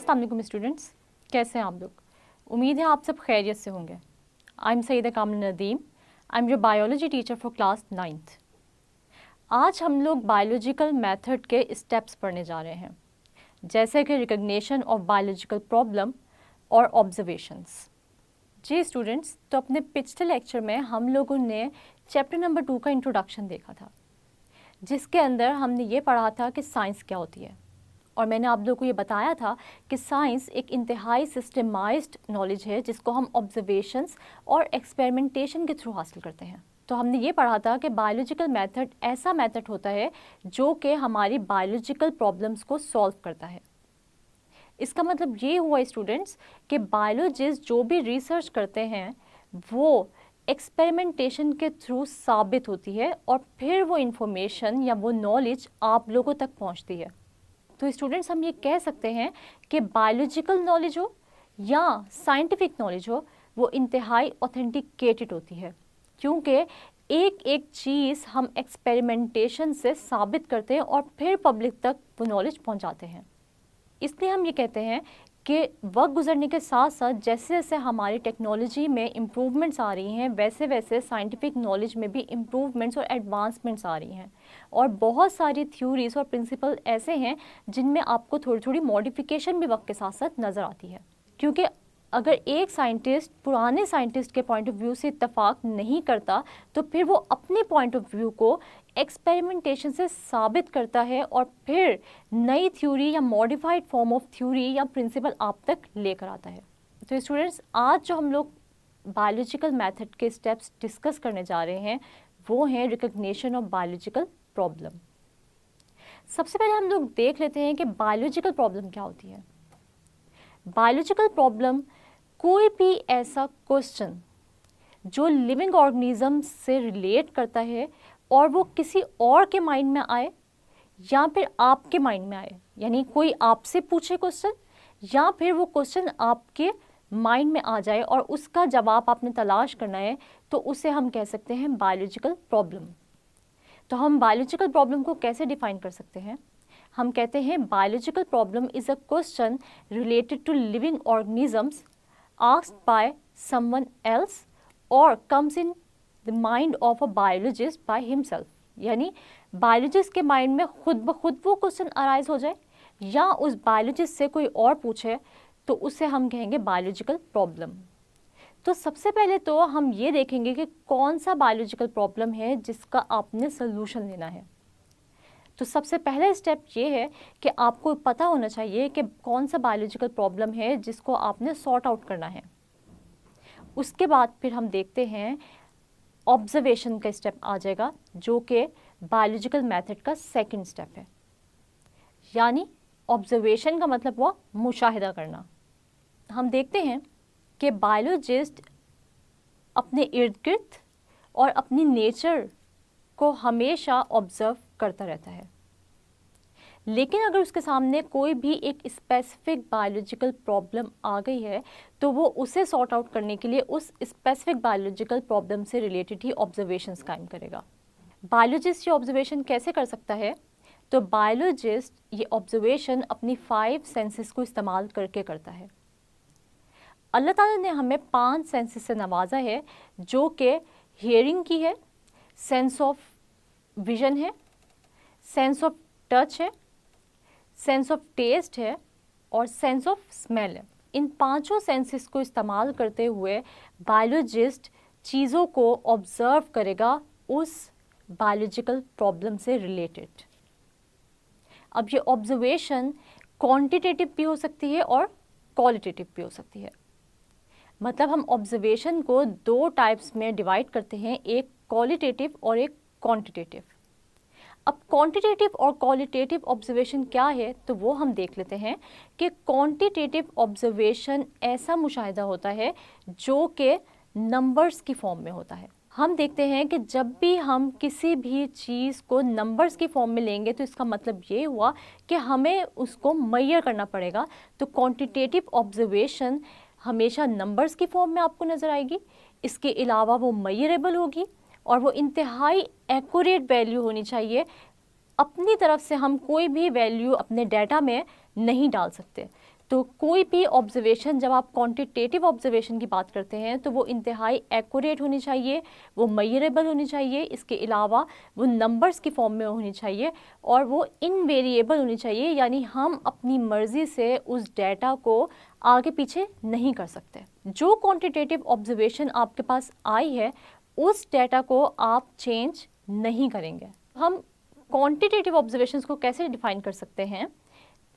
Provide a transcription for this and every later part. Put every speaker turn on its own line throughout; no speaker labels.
अस्सलाम वालेकुम स्टूडेंट्स, कैसे हैं आप लोग? उम्मीद है आप सब खैरियत से होंगे। I am Saeeda Kamil Nadeem, I am your biology teacher for class 9th। आज हम लोग बायोलॉजिकल मेथड के स्टेप्स पढ़ने जा रहे हैं, जैसे कि रिकग्निशन ऑफ बायोलॉजिकल प्रॉब्लम और ऑब्जर्वेशंस। जी स्टूडेंट्स, तो अपने पिछले लेक्चर में हम लोगों ने चैप्टर नंबर 2 का इंट्रोडक्शन देखा था, जिसके अंदर हमने ये पढ़ा था कि साइंस क्या होती है। और मैंने आप लोगों को ये बताया था कि साइंस एक इंतहाई सिस्टमाइज्ड नॉलेज है, जिसको हम ऑब्जर्वेशंस और एक्सपेरिमेंटेशन के थ्रू हासिल करते हैं। तो हमने ये पढ़ा था कि बायोलॉजिकल मेथड ऐसा मेथड होता है जो कि हमारी बायोलॉजिकल प्रॉब्लम्स को सॉल्व करता है। इसका मतलब ये हुआ स्टूडेंट्स कि बायोलॉजिस्ट जो भी रिसर्च करते हैं वो एक्सपेरिमेंटेशन के थ्रू साबित होती है और फिर वो इंफॉर्मेशन या वो नॉलेज आप लोगों तक पहुंचती है। तो स्टूडेंट्स, हम ये कह सकते हैं कि बायोलॉजिकल नॉलेज हो या साइंटिफिक नॉलेज हो, वो इंतहाई ऑथेंटिकेटेड होती है, क्योंकि एक एक चीज़ हम एक्सपेरिमेंटेशन से साबित करते हैं और फिर पब्लिक तक वो नॉलेज पहुंचाते हैं। इसलिए हम ये कहते हैं कि वक्त गुजरने के साथ साथ जैसे जैसे हमारी टेक्नोलॉजी में इम्प्रूवमेंट्स आ रही हैं, वैसे वैसे साइंटिफिक नॉलेज में भी इम्प्रूवमेंट्स और एडवांसमेंट्स आ रही हैं। और बहुत सारी थ्योरीज और प्रिंसिपल ऐसे हैं जिनमें आपको थोड़ी थोड़ी मॉडिफिकेशन भी वक्त के साथ साथ नज़र आती है, क्योंकि अगर एक साइंटिस्ट पुराने साइंटिस्ट के पॉइंट ऑफ व्यू से इत्तेफाक नहीं करता तो फिर वो अपने पॉइंट ऑफ व्यू को एक्सपेरिमेंटेशन से साबित करता है और फिर नई थ्योरी या मॉडिफाइड फॉर्म ऑफ थ्योरी या प्रिंसिपल आप तक लेकर आता है। तो स्टूडेंट्स, आज जो हम लोग बायोलॉजिकल मेथड के स्टेप्स डिस्कस करने जा रहे हैं वो हैं रिकग्निशन ऑफ बायोलॉजिकल प्रॉब्लम। सबसे पहले हम लोग देख लेते हैं कि बायोलॉजिकल प्रॉब्लम क्या होती है। बायोलॉजिकल प्रॉब्लम कोई भी ऐसा क्वेश्चन जो लिविंग ऑर्गेनिज्म से रिलेट करता है और वो किसी और के माइंड में आए या फिर आपके माइंड में आए, यानी कोई आपसे पूछे क्वेश्चन या फिर वो क्वेश्चन आपके माइंड में आ जाए और उसका जवाब आपने तलाश करना है, तो उसे हम कह सकते हैं बायोलॉजिकल प्रॉब्लम। तो हम बायोलॉजिकल प्रॉब्लम को कैसे डिफाइन कर सकते हैं? हम कहते हैं biological problem is a question related to living organisms asked by someone else और comes in the mind of a biologist by himself. यानी बायोलॉजिस्ट के माइंड में खुद ब खुद वो क्वेश्चन अराइज हो जाए या उस बायोलॉजिस्ट से कोई और पूछे, तो उसे हम कहेंगे बायोलॉजिकल प्रॉब्लम। तो सबसे पहले तो हम ये देखेंगे कि कौन सा बायोलॉजिकल प्रॉब्लम है जिसका आपने सोल्यूशन लेना है। तो सबसे पहला स्टेप ये है कि आपको पता होना चाहिए कि कौन सा बायोलॉजिकल प्रॉब्लम है जिसको आपने सॉर्ट आउट करना है। उसके बाद फिर हम देखते हैं ऑब्जर्वेशन का स्टेप आ जाएगा, जो कि बायोलॉजिकल मेथड का सेकंड स्टेप है। यानी ऑब्जर्वेशन का मतलब हुआ मुशाहिदा करना। हम देखते हैं कि बायोलॉजिस्ट अपने इर्द गिर्द और अपनी नेचर को हमेशा ऑब्जर्व करता रहता है, लेकिन अगर उसके सामने कोई भी एक स्पेसिफिक बायोलॉजिकल प्रॉब्लम आ गई है तो वो उसे सॉर्ट आउट करने के लिए उस स्पेसिफिक बायोलॉजिकल प्रॉब्लम से रिलेटेड ही ऑब्जर्वेशंस कायम करेगा। बायोलॉजिस्ट ये ऑब्जर्वेशन कैसे कर सकता है? तो बायोलॉजिस्ट ये ऑब्जर्वेशन अपनी 5 सेंसेस को इस्तेमाल करके करता है। अल्लाह ताला ने हमें 5 सेंसेस से नवाजा है, जो कि हियरिंग की है, सेंस ऑफ विजन है, सेंस ऑफ टच है, सेंस ऑफ टेस्ट है और सेंस ऑफ स्मेल है। इन 5 सेंसेस को इस्तेमाल करते हुए बायोलॉजिस्ट चीज़ों को ऑब्जर्व करेगा उस बायोलॉजिकल प्रॉब्लम से रिलेटेड। अब ये ऑब्जर्वेशन क्वांटिटेटिव भी हो सकती है और क्वालिटेटिव भी हो सकती है। मतलब हम ऑब्जर्वेशन को 2 टाइप्स में डिवाइड करते हैं, एक क्वालिटेटिव और एक क्वांटिटेटिव। अब क्वांटिटेटिव और क्वालिटेटिव ऑब्जर्वेशन क्या है, तो वो हम देख लेते हैं कि क्वांटिटेटिव ऑब्जर्वेशन ऐसा मुशाहिदा होता है जो कि नंबर्स की फॉर्म में होता है। हम देखते हैं कि जब भी हम किसी भी चीज़ को नंबर्स की फॉर्म में लेंगे तो इसका मतलब ये हुआ कि हमें उसको मेजर करना पड़ेगा। तो क्वांटिटेटिव ऑब्जर्वेशन हमेशा नंबर्स की फॉर्म में आपको नज़र आएगी, इसके अलावा वो मेजरेबल होगी और वो इंतहाई एक्यूरेट वैल्यू होनी चाहिए। अपनी तरफ से हम कोई भी वैल्यू अपने डाटा में नहीं डाल सकते। तो कोई भी ऑब्जर्वेशन, जब आप क्वांटिटेटिव ऑब्जर्वेशन की बात करते हैं तो वो इंतहाई एक्यूरेट होनी चाहिए, वो मेजरेबल होनी चाहिए, इसके अलावा वो नंबर्स की फॉर्म में होनी चाहिए और वो इनवेरिएबल होनी चाहिए, यानी हम अपनी मर्ज़ी से उस डेटा को आगे पीछे नहीं कर सकते। जो क्वांटिटेटिव ऑब्जर्वेशन आपके पास आई है उस डेटा को आप चेंज नहीं करेंगे। हम क्वांटिटेटिव ऑब्जर्वेशंस को कैसे डिफाइन कर सकते हैं?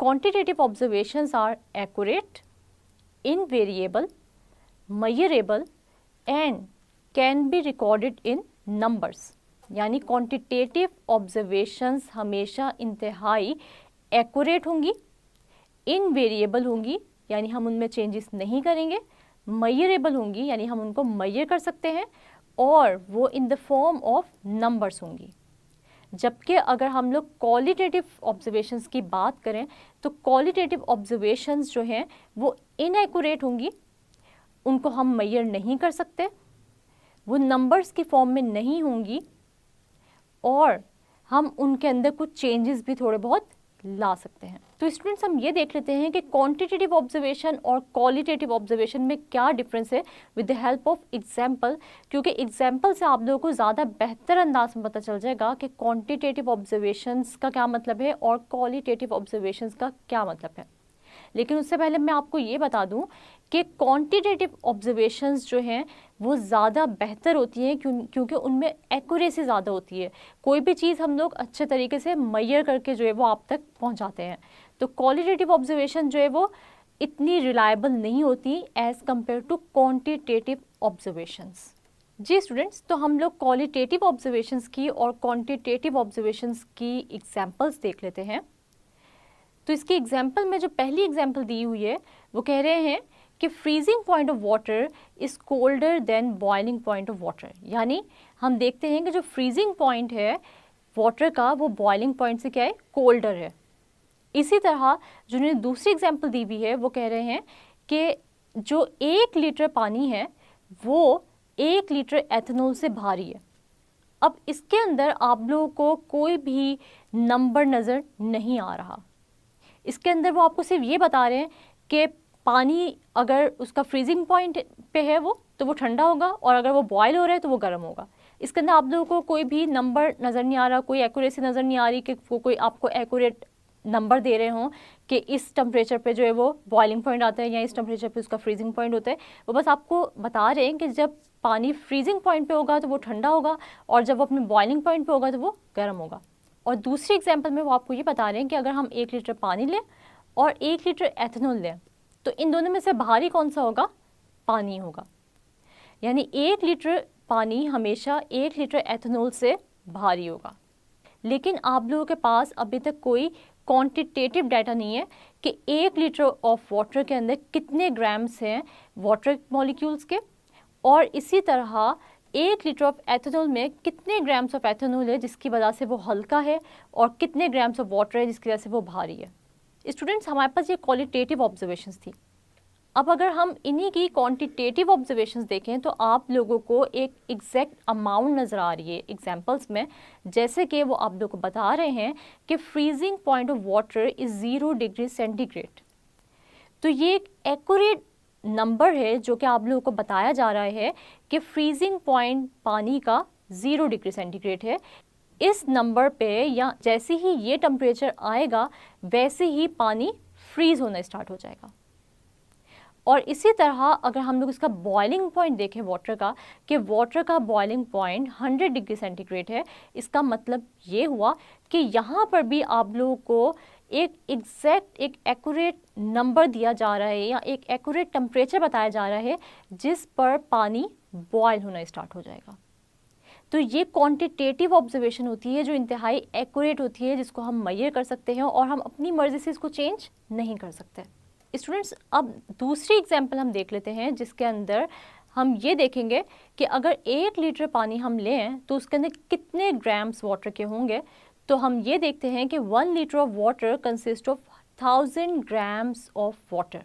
Quantitative observations are accurate, invariable, measurable and can be recorded in numbers। यानी quantitative observations हमेशा इंतहाई accurate होंगी, invariable होंगी यानी हम उनमें changes नहीं करेंगे, measurable होंगी यानी हम उनको measure कर सकते हैं और वो in the form of numbers होंगी। जबकि अगर हम लोग क्वालिटेटिव ऑब्जर्वेशंस की बात करें तो क्वालिटेटिव ऑब्जर्वेशंस जो हैं वो इनएक्यूरेट होंगी, उनको हम मेजर नहीं कर सकते, वो नंबर्स की फॉर्म में नहीं होंगी और हम उनके अंदर कुछ चेंजेस भी थोड़े बहुत ला सकते हैं। तो स्टूडेंट्स हम ये देख लेते हैं कि क्वांटिटेटिव ऑब्जर्वेशन और क्वालिटेटिव ऑब्जर्वेशन में क्या डिफरेंस है with the help of example, क्योंकि एग्जांपल से आप लोगों को ज़्यादा बेहतर अंदाज में पता चल जाएगा कि क्वांटिटेटिव ऑब्जर्वेशंस का क्या मतलब है और क्वालिटेटिव ऑब्जर्वेशंस का क्या मतलब है। लेकिन उससे पहले मैं आपको ये बता दूं कि क्वांटिटेटिव ऑब्जर्वेशंस जो हैं वो ज़्यादा बेहतर होती हैं क्योंकि उनमें एक्यूरेसी ज़्यादा होती है। कोई भी चीज़ हम लोग अच्छे तरीके से मेजर करके जो है वो आप तक पहुंचाते हैं। तो क्वालिटेटिव ऑब्जर्वेशन जो है वो इतनी रिलायबल नहीं होती as compared to quantitative observations. जी स्टूडेंट्स, तो हम लोग क्वालिटेटिव ऑब्जर्वेशंस की और क्वांटिटेटिव ऑब्जर्वेशंस की एग्जाम्पल्स देख लेते हैं। तो इसकी एग्जाम्पल में जो पहली एग्जाम्पल दी हुई है वो कह रहे हैं कि freezing point of water is colder than boiling point of water. यानी हम देखते हैं कि जो फ्रीजिंग पॉइंट है वाटर का वो बॉइलिंग पॉइंट से क्या है, कोल्डर है। इसी तरह जो उन्होंने दूसरी एग्जाम्पल दी हुई है वो कह रहे हैं कि जो 1 लीटर पानी है वो 1 लीटर एथेनॉल से भारी है। अब इसके अंदर आप लोगों को कोई भी नंबर नज़र नहीं आ रहा। इसके अंदर वो आपको सिर्फ ये बता रहे हैं कि पानी अगर उसका फ्रीजिंग पॉइंट पे है वो तो वो ठंडा होगा और अगर वो बॉयल हो रहा है तो वो गर्म होगा। इसके अंदर आप लोगों को कोई भी नंबर नज़र नहीं आ रहा, कोई एक्यूरेसी नज़र नहीं आ रही कि वो कोई आपको एक्यूरेट नंबर दे रहे हों कि इस टेम्परेचर पे जो है वो बॉइलिंग पॉइंट आता है या इस टेम्परेचर पे उसका फ्रीजिंग पॉइंट होता है। वो बस आपको बता रहे हैं कि जब पानी फ्रीजिंग पॉइंट पे होगा तो वो ठंडा होगा और जब वो अपने बॉइलिंग पॉइंट पे होगा तो वो गर्म होगा। और दूसरी एग्जाम्पल में वो आपको ये बता रहे हैं कि अगर हम 1 लीटर पानी लें और 1 लीटर एथेनॉल लें तो इन दोनों में से भारी कौन सा होगा, पानी होगा। यानी 1 लीटर पानी हमेशा 1 लीटर एथेनॉल से भारी होगा। लेकिन आप लोगों के पास अभी तक कोई क्वांटिटेटिव डाटा नहीं है कि 1 लीटर ऑफ वाटर के अंदर कितने ग्राम्स हैं वाटर मॉलिक्यूल्स के और इसी तरह 1 लीटर ऑफ एथेनॉल में कितने ग्राम्स ऑफ एथेनॉल है जिसकी वजह से वो हल्का है और कितने ग्राम्स ऑफ वाटर है जिसकी वजह से वो भारी है। स्टूडेंट्स हमारे पास ये क्वालिटेटिव ऑब्जर्वेशंस थी। अब अगर हम इन्हीं की क्वांटिटेटिव ऑब्जर्वेशंस देखें तो आप लोगों को एक एग्जैक्ट अमाउंट नज़र आ रही है एग्जांपल्स में, जैसे कि वो आप लोगों को बता रहे हैं कि freezing point of water is 0 degree centigrade. तो ये एक एक्यूरेट नंबर है जो कि आप लोगों को बताया जा रहा है कि फ्रीजिंग पॉइंट पानी का 0 डिग्री सेंटीग्रेड है। इस नंबर पे या जैसे ही ये टेम्परेचर आएगा वैसे ही पानी फ्रीज होना स्टार्ट हो जाएगा। और इसी तरह अगर हम लोग इसका बॉइलिंग पॉइंट देखें वाटर का कि वाटर का बॉइलिंग पॉइंट 100 डिग्री सेंटीग्रेड है, इसका मतलब ये हुआ कि यहाँ पर भी आप लोगों को एक एग्जैक्ट एक एक्यूरेट नंबर दिया जा रहा है या एक एक्यूरेट टेम्परेचर बताया जा रहा है जिस पर पानी बॉयल होना स्टार्ट हो जाएगा। तो ये क्वांटिटेटिव ऑब्जर्वेशन होती है जो इंतहाई एक्यूरेट होती है, जिसको हम मेजर कर सकते हैं और हम अपनी मर्जी से इसको चेंज नहीं कर सकते। स्टूडेंट्स अब दूसरी एग्जांपल हम देख लेते हैं जिसके अंदर हम ये देखेंगे कि अगर 1 लीटर पानी हम लें तो उसके अंदर कितने ग्राम्स वाटर के होंगे। तो हम ये देखते हैं कि 1 litre of water consist of 1000 grams of water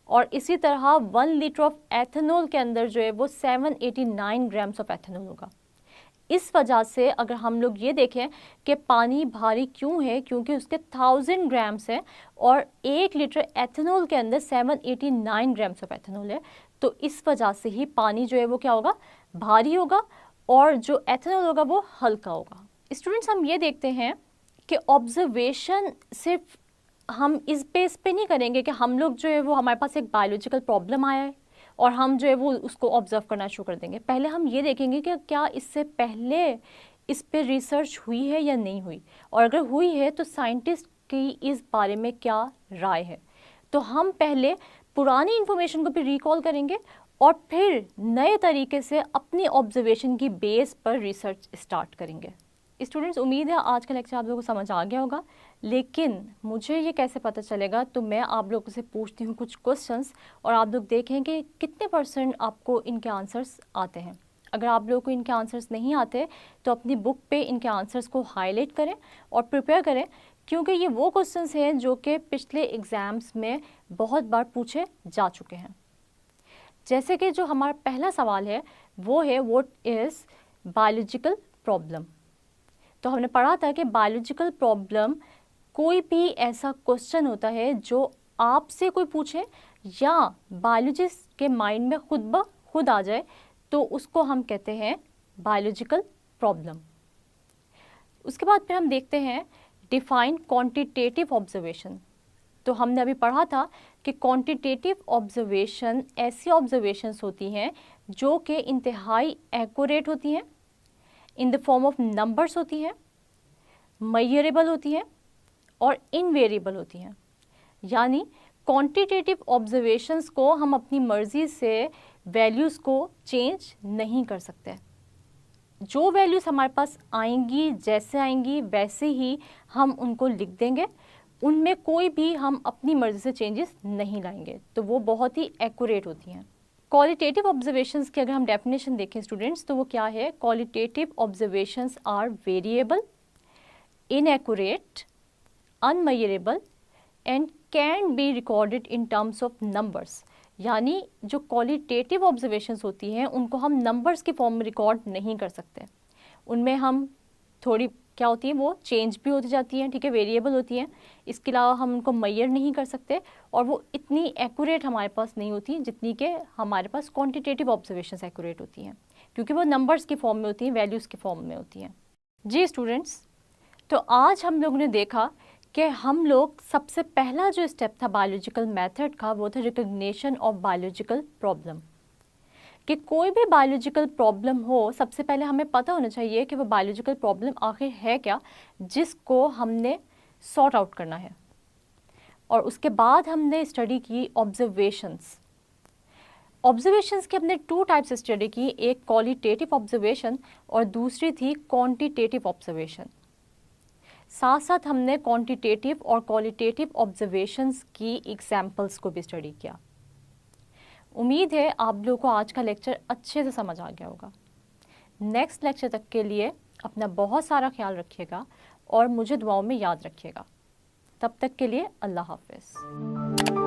और इसी तरह 1 लीटर ऑफ एथेनॉल के अंदर जो है वो 789 ग्राम्स ऑफ एथेनॉल होगा। इस वजह से अगर हम लोग ये देखें कि पानी भारी क्यों है, क्योंकि उसके 1000 ग्राम्स है और 1 लीटर एथेनॉल के अंदर 789 ग्राम्स ऑफ एथेनॉल है। तो इस वजह से ही पानी जो है वो क्या होगा, भारी होगा, और जो एथेनॉल होगा वो हल्का होगा। स्टूडेंट्स, हम ये देखते हैं कि ऑब्जर्वेशन सिर्फ हम इस बेस पे नहीं करेंगे कि हम लोग जो है वो हमारे पास एक बायोलॉजिकल प्रॉब्लम आया है और हम जो है वो उसको ऑब्जर्व करना शुरू कर देंगे। पहले हम ये देखेंगे कि क्या इससे पहले इस पे रिसर्च हुई है या नहीं हुई, और अगर हुई है तो साइंटिस्ट की इस बारे में क्या राय है। तो हम पहले पुरानी इन्फॉर्मेशन को भी रिकॉल करेंगे और फिर नए तरीके से अपनी ऑब्जर्वेशन की बेस पर रिसर्च स्टार्ट करेंगे। स्टूडेंट्स, उम्मीद है आज का लेक्चर आप लोगों को समझ आ गया होगा, लेकिन मुझे ये कैसे पता चलेगा, तो मैं आप लोगों से पूछती हूँ कुछ क्वेश्चंस और आप लोग देखें कि कितने % आपको इनके आंसर्स आते हैं। अगर आप लोगों को इनके आंसर्स नहीं आते तो अपनी बुक पे इनके आंसर्स को हाईलाइट करें और प्रिपेयर करें, क्योंकि ये वो क्वेश्चंस हैं जो कि पिछले एग्ज़ाम्स में बहुत बार पूछे जा चुके हैं। जैसे कि जो हमारा पहला सवाल है वो है व्हाट इज़ बायोलॉजिकल प्रॉब्लम। तो हमने पढ़ा था कि बायोलॉजिकल प्रॉब्लम कोई भी ऐसा क्वेश्चन होता है जो आपसे कोई पूछे या बायोलॉजिस्ट के माइंड में खुद ब खुद आ जाए, तो उसको हम कहते हैं बायोलॉजिकल प्रॉब्लम। उसके बाद फिर हम देखते हैं डिफाइन क्वांटिटेटिव ऑब्जर्वेशन। तो हमने अभी पढ़ा था कि क्वांटिटेटिव ऑब्जर्वेशन ऐसी ऑब्जर्वेशंस होती हैं जो कि इंतहाई एक्यूरेट होती हैं, in the form of numbers होती हैं, मेजरेबल होती हैं और इनवेरिएबल होती हैं। यानी क्वांटिटेटिव ऑब्जर्वेशंस को हम अपनी मर्ज़ी से वैल्यूज़ को चेंज नहीं कर सकते। जो वैल्यूज़ हमारे पास आएंगी, जैसे आएंगी वैसे ही हम उनको लिख देंगे, उनमें कोई भी हम अपनी मर्ज़ी से चेंजेस नहीं लाएंगे, तो वो बहुत ही एक्यूरेट होती हैं। क्वालिटेटिव ऑब्जर्वेशंस की अगर हम डेफिनेशन देखें स्टूडेंट्स, तो वो क्या है? Qualitative observations are variable, inaccurate, unmeasurable and can be recorded in terms of numbers। यानी जो क्वालिटेटिव ऑब्जर्वेशंस होती हैं उनको हम नंबर्स के फॉर्म में रिकॉर्ड नहीं कर सकते। उनमें हम थोड़ी क्या होती हैं, वो चेंज भी होती जाती हैं, ठीक है, वेरिएबल होती हैं। इसके अलावा हम उनको मेजर नहीं कर सकते और वो इतनी एक्यूरेट हमारे पास नहीं होती जितनी कि हमारे पास क्वांटिटेटिव ऑब्जर्वेशंस एक्यूरेट होती हैं, क्योंकि वो नंबर्स के फॉर्म में होती हैं, वैल्यूज़ के फॉर्म में होती हैं। जी स्टूडेंट्स, तो आज हम लोगों ने देखा कि हम लोग सबसे पहला जो स्टेप था बायोलॉजिकल मेथड का वो था रिकग्निशन ऑफ बायोलॉजिकल प्रॉब्लम। कि कोई भी बायोलॉजिकल प्रॉब्लम हो, सबसे पहले हमें पता होना चाहिए कि वो बायोलॉजिकल प्रॉब्लम आखिर है क्या, जिसको हमने सॉर्ट आउट करना है। और उसके बाद हमने स्टडी की ऑब्जर्वेशंस। ऑब्जर्वेशंस के हमने 2 टाइप्स स्टडी की, एक क्वालिटेटिव ऑब्जर्वेशन और दूसरी थी क्वांटिटेटिव ऑब्जर्वेशन। साथ साथ हमने क्वांटिटेटिव और क्वालिटेटिव ऑब्जर्वेशंस की एग्जाम्पल्स को भी स्टडी किया। उम्मीद है आप लोगों को आज का लेक्चर अच्छे से समझ आ गया होगा। नेक्स्ट लेक्चर तक के लिए अपना बहुत सारा ख्याल रखिएगा और मुझे दुआओं में याद रखिएगा। तब तक के लिए अल्लाह हाफ़िज़।